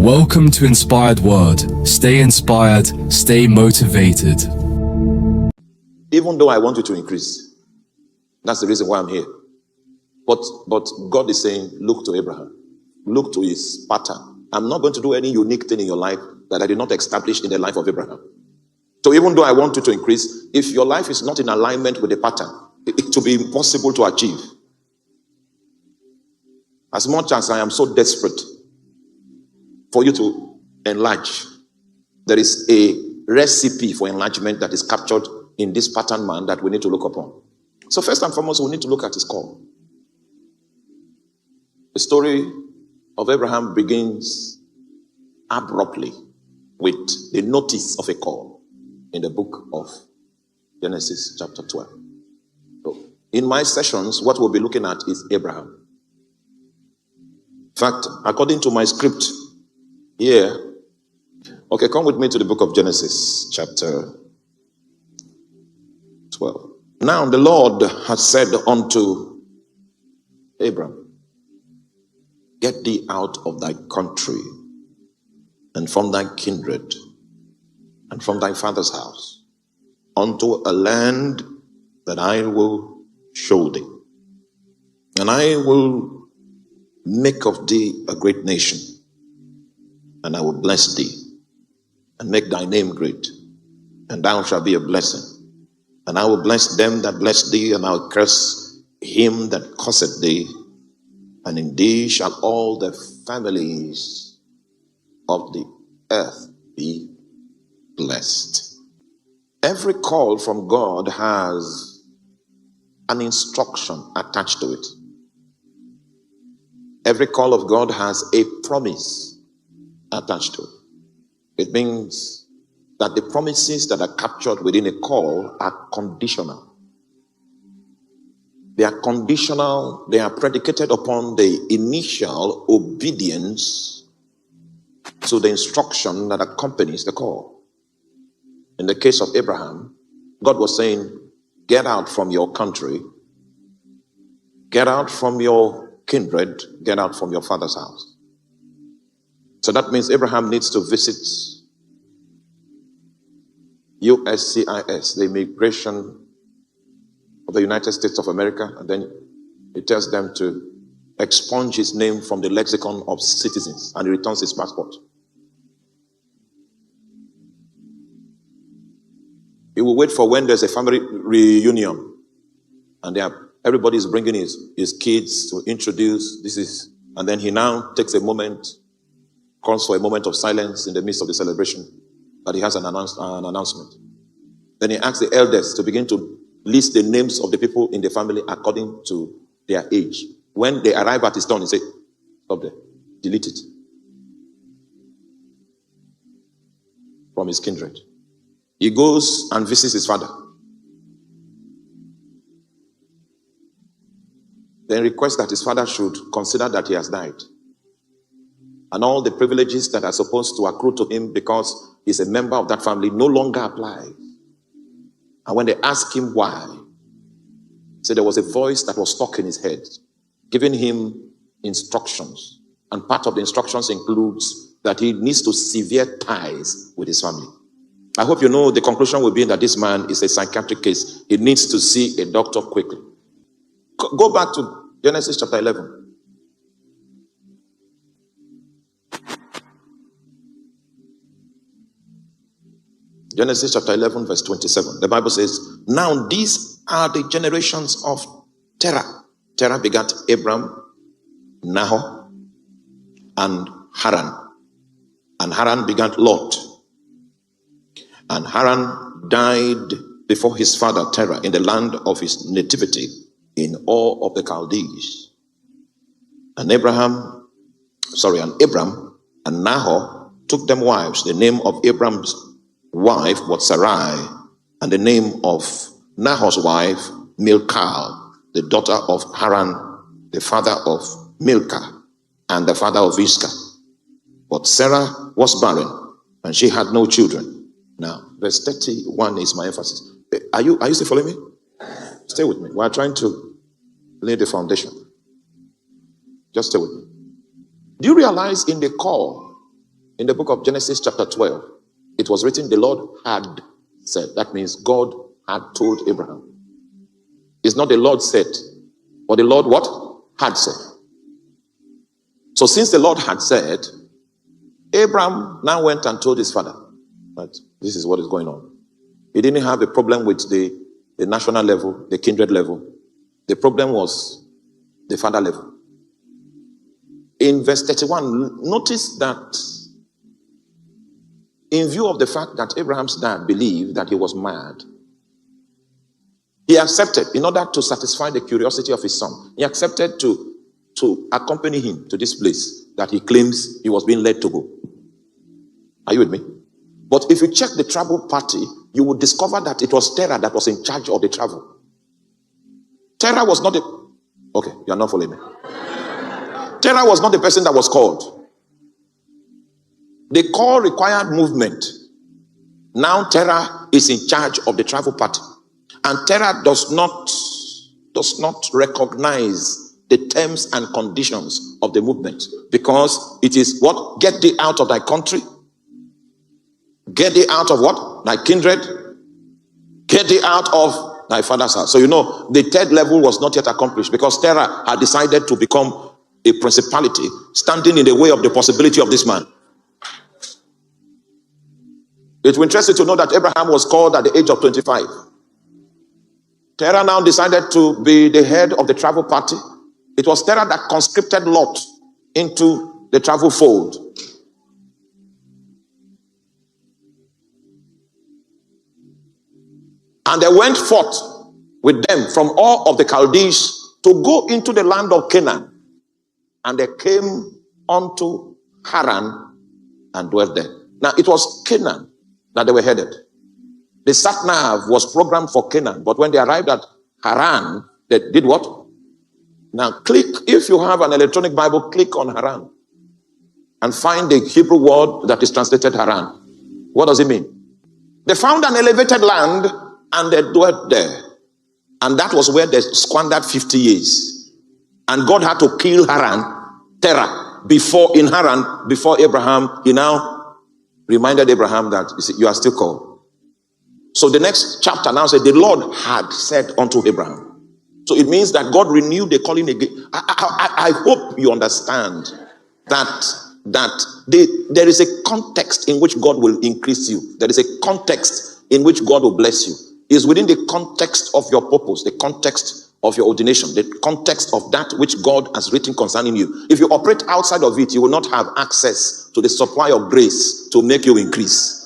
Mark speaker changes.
Speaker 1: Welcome to Inspired Word. Stay inspired, stay motivated.
Speaker 2: Even though I want you to increase, that's the reason why I'm here. But God is saying, look to Abraham. Look to his pattern. I'm not going to do any unique thing in your life that I did not establish in the life of Abraham. So even though I want you to increase, if your life is not in alignment with the pattern, it will be impossible to achieve. As much as I am so desperate for you to enlarge, there is a recipe for enlargement that is captured in this pattern man that we need to look upon. So first and foremost, we need to look at his call. The story of Abraham begins abruptly with the notice of a call in the book of Genesis chapter 12. So in my sessions, what we'll be looking at is Abraham. In fact, according to my script here, okay, come with me to the book of Genesis chapter 12. Now the Lord has said unto Abram, get thee out of thy country and from thy kindred and from thy father's house unto a land that I will show thee. And I will make of thee a great nation, and I will bless thee and make thy name great, and thou shalt be a blessing. And I will bless them that bless thee, and I will curse him that curseth thee, and in thee shall all the families of the earth be blessed. Every call from God has an instruction attached to it. Every call of God has a promise attached to it. It means that the promises that are captured within a call are conditional. They are conditional, they are predicated upon the initial obedience to the instruction that accompanies the call. In the case of Abraham, God was saying, get out from your country, get out from your kindred, get out from your father's house. So that means Abraham needs to visit USCIS, the immigration of the United States of America, and then it tells them to expunge his name from the lexicon of citizens, and he returns his passport. He will wait for when there's a family reunion, and everybody is bringing his kids to introduce, and then he now takes a moment, calls for a moment of silence in the midst of the celebration, that he has an announcement. Then he asks the elders to begin to list the names of the people in the family according to their age. When they arrive at his turn, he says, stop there, delete it from his kindred. He goes and visits his father. Then requests that his father should consider that he has died. And all the privileges that are supposed to accrue to him because he's a member of that family no longer apply. And when they ask him why, he said there was a voice that was stuck in his head, giving him instructions. And part of the instructions includes that he needs to sever ties with his family. I hope you know the conclusion will be that this man is a psychiatric case. He needs to see a doctor quickly. Go back to Genesis chapter 11. Genesis chapter 11 verse 27. The Bible says, now these are the generations of Terah. Terah begat Abram, Nahor, and Haran. And Haran begat Lot. And Haran died before his father Terah in the land of his nativity in Ur of the Chaldees. And Abram and Nahor took them wives. The name of Abram's wife was Sarai, and the name of Nahor's wife, Milcah, the daughter of Haran, the father of Milcah, and the father of Iscah. But Sarah was barren, and she had no children. Now, verse 31 is my emphasis. Are you still following me? Stay with me. We are trying to lay the foundation. Just stay with me. Do you realize in the call, In the book of Genesis chapter 12, it was written, the Lord had said. That means God had told Abraham. It's not the Lord said, but the Lord what? Had said. So since the Lord had said, Abraham now went and told his father that this is what is going on. He didn't have a problem with the national level, the kindred level. The problem was the father level. In verse 31, notice that in view of the fact that Abraham's dad believed that he was mad, he accepted, in order to satisfy the curiosity of his son, he accepted to accompany him to this place that he claims he was being led to go. Are you with me? But if you check the travel party, you will discover that it was Terah that was in charge of the travel. Terah was not the... Okay, you are not following me. Terah was not the person that was called. The call required movement. Now Terah is in charge of the travel party. And Terah does not recognize the terms and conditions of the movement, because it is what? Get thee out of thy country. Get thee out of what? Thy kindred. Get thee out of thy father's house. So you know, the third level was not yet accomplished, because Terah had decided to become a principality standing in the way of the possibility of this man. It will interest you to know that Abraham was called at the age of 25. Terah now decided to be the head of the travel party. It was Terah that conscripted Lot into the travel fold. And they went forth with them from all of the Chaldees to go into the land of Canaan. And they came unto Haran and dwelt there. Now it was Canaan that they were headed. The sat-nav was programmed for Canaan, but when they arrived at Haran, they did what? Now click, if you have an electronic Bible, click on Haran and find the Hebrew word that is translated Haran. What does it mean? They found an elevated land and they dwelt there. And that was where they squandered 50 years. And God had to kill Haran, Terah, before Abraham. He now reminded Abraham that, you see, you are still called. So the next chapter now said, the Lord had said unto Abraham. So it means that God renewed the calling again. I hope you understand that there is a context in which God will increase you. There is a context in which God will bless you. It's within the context of your purpose, the context of your ordination, the context of that which God has written concerning you. If you operate outside of it, you will not have access to the supply of grace to make you increase.